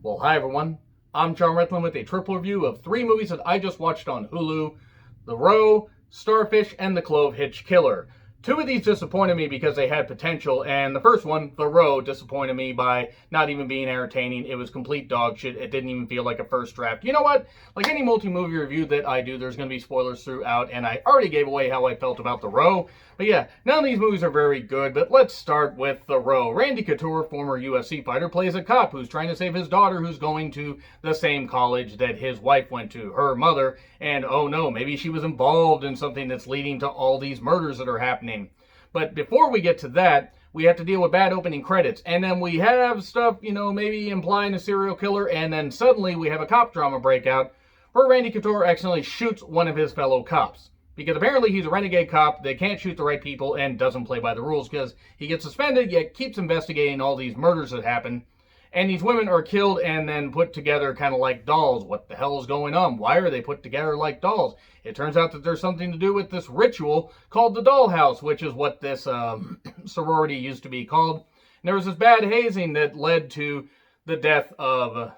Well, hi everyone. I'm John Retlin with a triple review of 3 movies that I just watched on Hulu: The Row, Starfish, and The Clovehitch Killer. 2 of these disappointed me because they had potential, and the first one, The Row, disappointed me by not even being entertaining. It was complete dog shit. It didn't even feel like a first draft. You know what? Like any multi-movie review that I do, there's going to be spoilers throughout, and I already gave away how I felt about The Row. But yeah, none of these movies are very good, but let's start with The Row. Randy Couture, former UFC fighter, plays a cop who's trying to save his daughter who's going to the same college that his wife went to, her mother, and oh no, maybe she was involved in something that's leading to all these murders that are happening. But before we get to that, we have to deal with bad opening credits. And then we have stuff, maybe implying a serial killer. And then suddenly we have a cop drama breakout where Randy Couture accidentally shoots one of his fellow cops. Because apparently he's a renegade cop that can't shoot the right people and doesn't play by the rules because he gets suspended yet keeps investigating all these murders that happen. And these women are killed and then put together kind of like dolls. What the hell is going on? Why are they put together like dolls? It turns out that there's something to do with this ritual called the dollhouse, which is what this sorority used to be called. And there was this bad hazing that led to the death of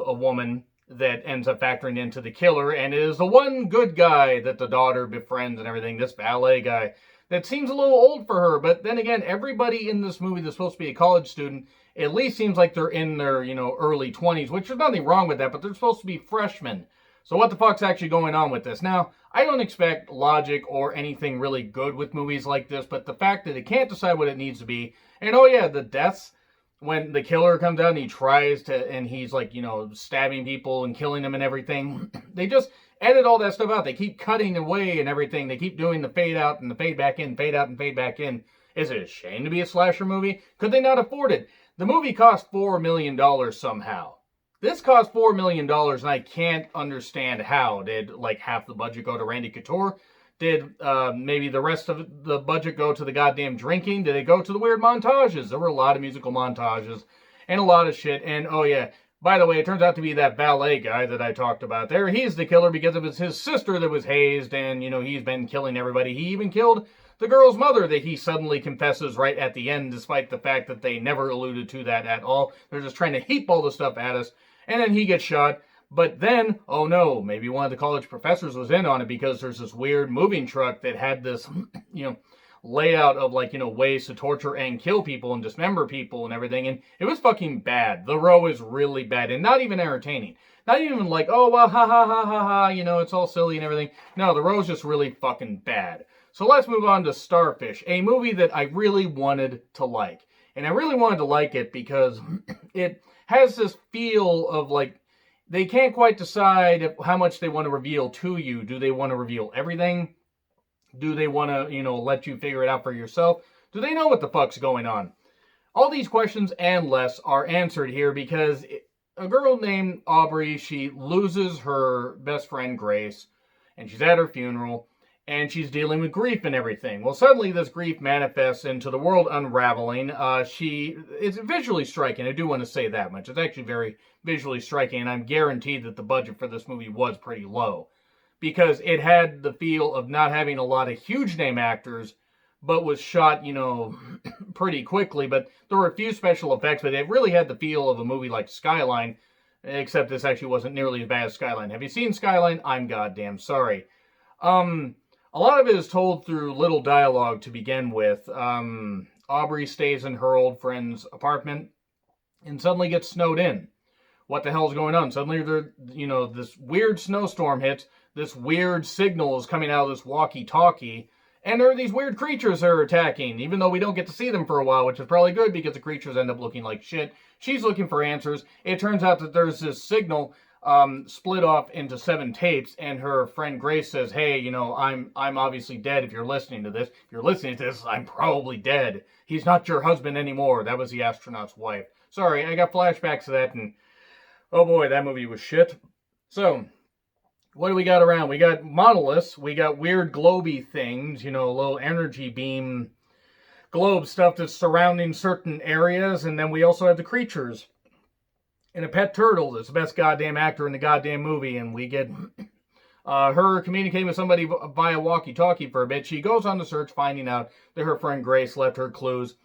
a woman that ends up factoring into the killer, and it is the one good guy that the daughter befriends and everything, this valet guy that seems a little old for her. But then again, everybody in this movie that's supposed to be a college student at least seems like they're in their, early 20s, which there's nothing wrong with that, but they're supposed to be freshmen. So what the fuck's actually going on with this? Now, I don't expect logic or anything really good with movies like this, but the fact that it can't decide what it needs to be, and oh yeah, the deaths, when the killer comes out and he tries to, and he's like, stabbing people and killing them and everything, they just edit all that stuff out. They keep cutting away and everything. They keep doing the fade out and the fade back in, fade out and fade back in. Is it a shame to be a slasher movie? Could they not afford it? The movie cost $4 million somehow. This cost $4 million, and I can't understand how. Did like half the budget go to Randy Couture? Did maybe the rest of the budget go to the goddamn drinking? Did it go to the weird montages? There were a lot of musical montages and a lot of shit. And oh yeah, by the way, it turns out to be that valet guy that I talked about there. He's the killer because it was his sister that was hazed, and he's been killing everybody. He even killed the girl's mother that he suddenly confesses right at the end, despite the fact that they never alluded to that at all. They're just trying to heap all the stuff at us. And then he gets shot. But then, oh no, maybe one of the college professors was in on it because there's this weird moving truck that had this, layout of ways to torture and kill people and dismember people and everything. And it was fucking bad. The Row is really bad and not even entertaining. Not even like, oh, well, ha ha ha ha ha, it's all silly and everything. No, The Row is just really fucking bad. So let's move on to Starfish, a movie that I really wanted to like. And I really wanted to like it because it has this feel of they can't quite decide how much they want to reveal to you. Do they want to reveal everything? Do they want to, let you figure it out for yourself? Do they know what the fuck's going on? All these questions and less are answered here because a girl named Aubrey, she loses her best friend Grace, and she's at her funeral, and she's dealing with grief and everything. Well, suddenly this grief manifests into the world unraveling. It's visually striking. I do want to say that much. It's actually very visually striking, and I'm guaranteed that the budget for this movie was pretty low because it had the feel of not having a lot of huge name actors, but was shot, pretty quickly. But there were a few special effects, but it really had the feel of a movie like Skyline, except this actually wasn't nearly as bad as Skyline. Have you seen Skyline? I'm goddamn sorry. A lot of it is told through little dialogue to begin with. Aubrey stays in her old friend's apartment and suddenly gets snowed in. What the hell's going on? Suddenly, this weird snowstorm hits. This weird signal is coming out of this walkie-talkie. And there are these weird creatures that are attacking, even though we don't get to see them for a while, which is probably good because the creatures end up looking like shit. She's looking for answers. It turns out that there's this signal split off into 7 tapes, and her friend Grace says, hey, I'm obviously dead if you're listening to this. If you're listening to this, I'm probably dead. He's not your husband anymore. That was the astronaut's wife. Sorry, I got flashbacks to that, and oh boy, that movie was shit. So, what do we got around? We got monoliths. We got weird globy things, little energy beam globe stuff that's surrounding certain areas, and then we also have the creatures. And a pet turtle that's the best goddamn actor in the goddamn movie, and we get her communicating with somebody via walkie-talkie for a bit. She goes on the search, finding out that her friend Grace left her clues.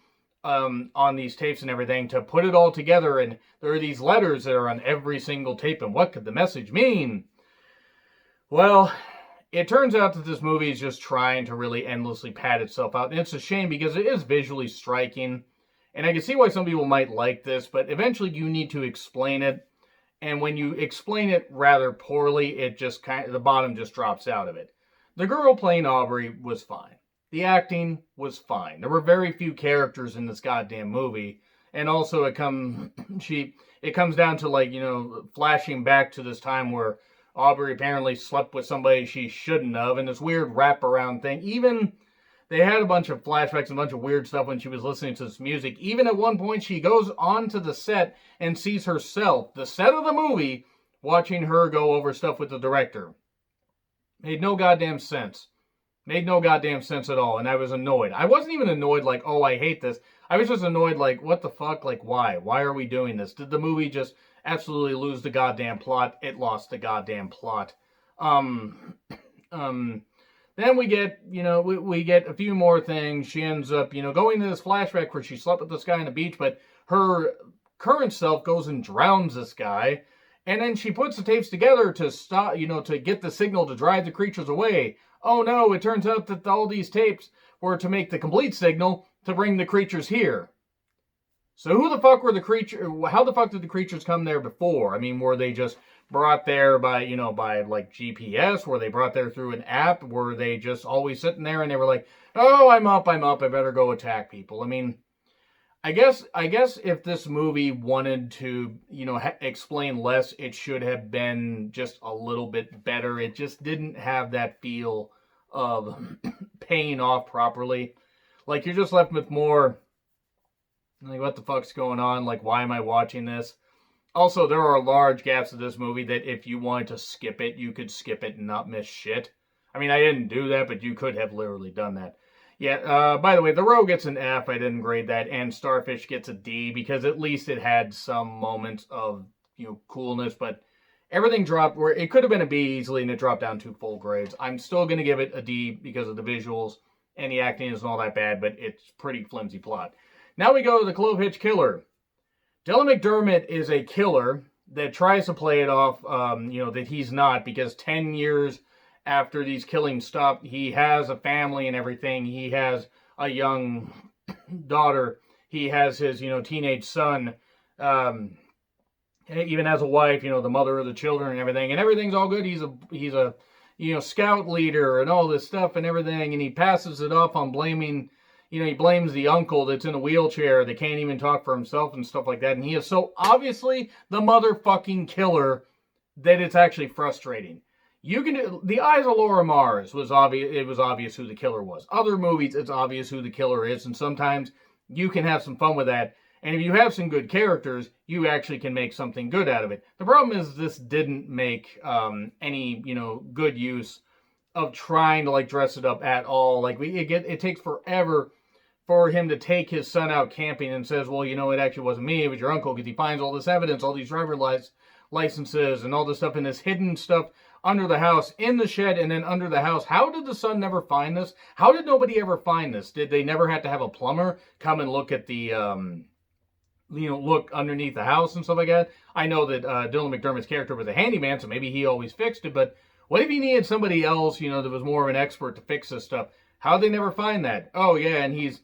on these tapes and everything to put it all together, and there are these letters that are on every single tape, and what could the message mean? Well, it turns out that this movie is just trying to really endlessly pad itself out, and it's a shame because it is visually striking, and I can see why some people might like this, but eventually you need to explain it, and when you explain it rather poorly, it just the bottom just drops out of it. The girl playing Aubrey was fine. The acting was fine. There were very few characters in this goddamn movie, and also it comes down to, like, you know, flashing back to this time where Aubrey apparently slept with somebody she shouldn't have, and this weird wraparound thing. Even they had a bunch of flashbacks and a bunch of weird stuff when she was listening to this music. Even at one point, she goes onto the set and sees herself, the set of the movie, watching her go over stuff with the director. Made no goddamn sense. Made no goddamn sense at all, and I was annoyed. I wasn't even annoyed like, oh, I hate this. I was just annoyed like, what the fuck? Like, why? Why are we doing this? Did the movie just absolutely lose the goddamn plot? It lost the goddamn plot. Then we get, you know, we get a few more things. She ends up, you know, going to this flashback where she slept with this guy on the beach, but her current self goes and drowns this guy. And then she puts the tapes together to stop, you know, to get the signal to drive the creatures away. Oh no, it turns out that all these tapes were to make the complete signal to bring the creatures here. So who the fuck were the creatures? How the fuck did the creatures come there before? I mean, were they just brought there by, you know, by like GPS? Were they brought there through an app? Were they just always sitting there and they were like, oh, I'm up, I better go attack people? I mean, I guess if this movie wanted to, you know, explain less, it should have been just a little bit better. It just didn't have that feel of paying off properly. Like, you're just left with more, like, what the fuck's going on? Like, why am I watching this? Also, there are large gaps of this movie that if you wanted to skip it, you could skip it and not miss shit. I mean, I didn't do that, but you could have literally done that. Yeah, by the way, The Row gets an F. I didn't grade that. And Starfish gets a D because at least it had some moments of, you know, coolness. But everything dropped where it could have been a B easily, and it dropped down to full grades. I'm still going to give it a D because of the visuals, and the acting isn't all that bad, but it's pretty flimsy plot. Now we go to The Clovehitch Killer. Dylan McDermott is a killer that tries to play it off, you know, that he's not, because 10 years after these killings stopped, he has a family and everything. He has a young daughter. He has his, you know, teenage son. He even has a wife, you know, the mother of the children and everything. And everything's all good. He's a you know, scout leader and all this stuff and everything. And he passes it off on blaming, you know, he blames the uncle that's in a wheelchair that can't even talk for himself and stuff like that. And he is so obviously the motherfucking killer that it's actually frustrating. You can The Eyes of Laura Mars was obvious. It was obvious who the killer was. Other movies, it's obvious who the killer is, and sometimes you can have some fun with that. And if you have some good characters, you actually can make something good out of it. The problem is this didn't make any, you know, good use of trying to, like, dress it up at all. Like, it takes forever for him to take his son out camping and says, well, you know, it actually wasn't me, it was your uncle, because he finds all this evidence, all these driver licenses and all this stuff, and this hidden stuff under the house, in the shed, and then under the house. How did the son never find this? How did nobody ever find this? Did they never have to have a plumber come and look at the, you know, look underneath the house and stuff like that? I know that Dylan McDermott's character was a handyman, so maybe he always fixed it, but what if he needed somebody else, you know, that was more of an expert to fix this stuff? How'd they never find that? Oh, yeah, and he's,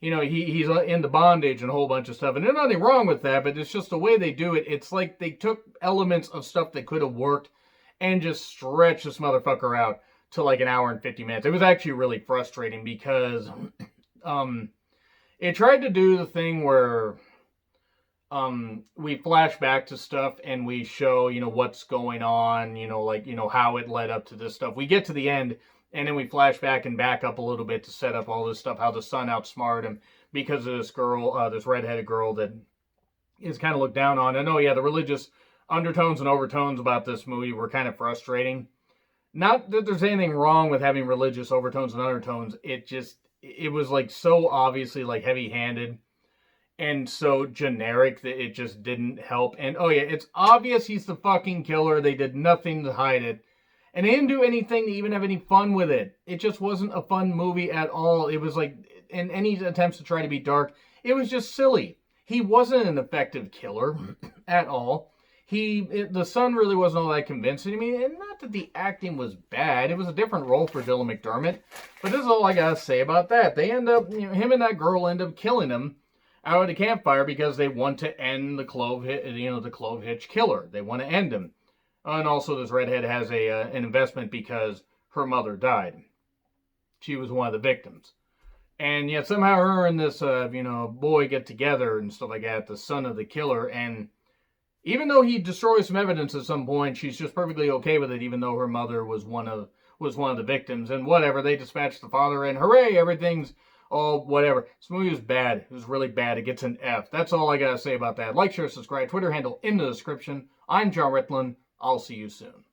you know, he's into bondage and a whole bunch of stuff, and there's nothing wrong with that, but it's just the way they do it. It's like they took elements of stuff that could have worked and just stretched this motherfucker out to like an hour and 50 minutes. It was actually really frustrating because it tried to do the thing where we flash back to stuff and we show, you know, what's going on, you know, like, you know, how it led up to this stuff. We get to the end and then we flash back and back up a little bit to set up all this stuff, how the son outsmarted him because of this girl, this redheaded girl that is kind of looked down on. And oh yeah, the religious undertones and overtones about this movie were kind of frustrating. Not that there's anything wrong with having religious overtones and undertones. It was like so obviously like heavy-handed and so generic that it just didn't help. And oh yeah, it's obvious he's the fucking killer. They did nothing to hide it. And they didn't do anything to even have any fun with it. It just wasn't a fun movie at all. It was like, in any attempts to try to be dark, It was just silly. He wasn't an effective killer at all. The son really wasn't all that convincing to me, and not that the acting was bad. It was a different role for Dylan McDermott, but this is all I gotta say about that. They end up, him and that girl end up killing him out at a campfire because they want to end the Clovehitch Killer. They want to end him, and also this redhead has an investment because her mother died. She was one of the victims. And yet somehow her and this, boy get together and stuff like that, the son of the killer, and even though he destroys some evidence at some point, she's just perfectly okay with it, even though her mother was one of the victims. And whatever, they dispatch the father, and hooray, everything's all whatever. This movie was bad. It was really bad. It gets an F. That's all I gotta say about that. Like, share, subscribe, Twitter handle in the description. I'm John Ritlin. I'll see you soon.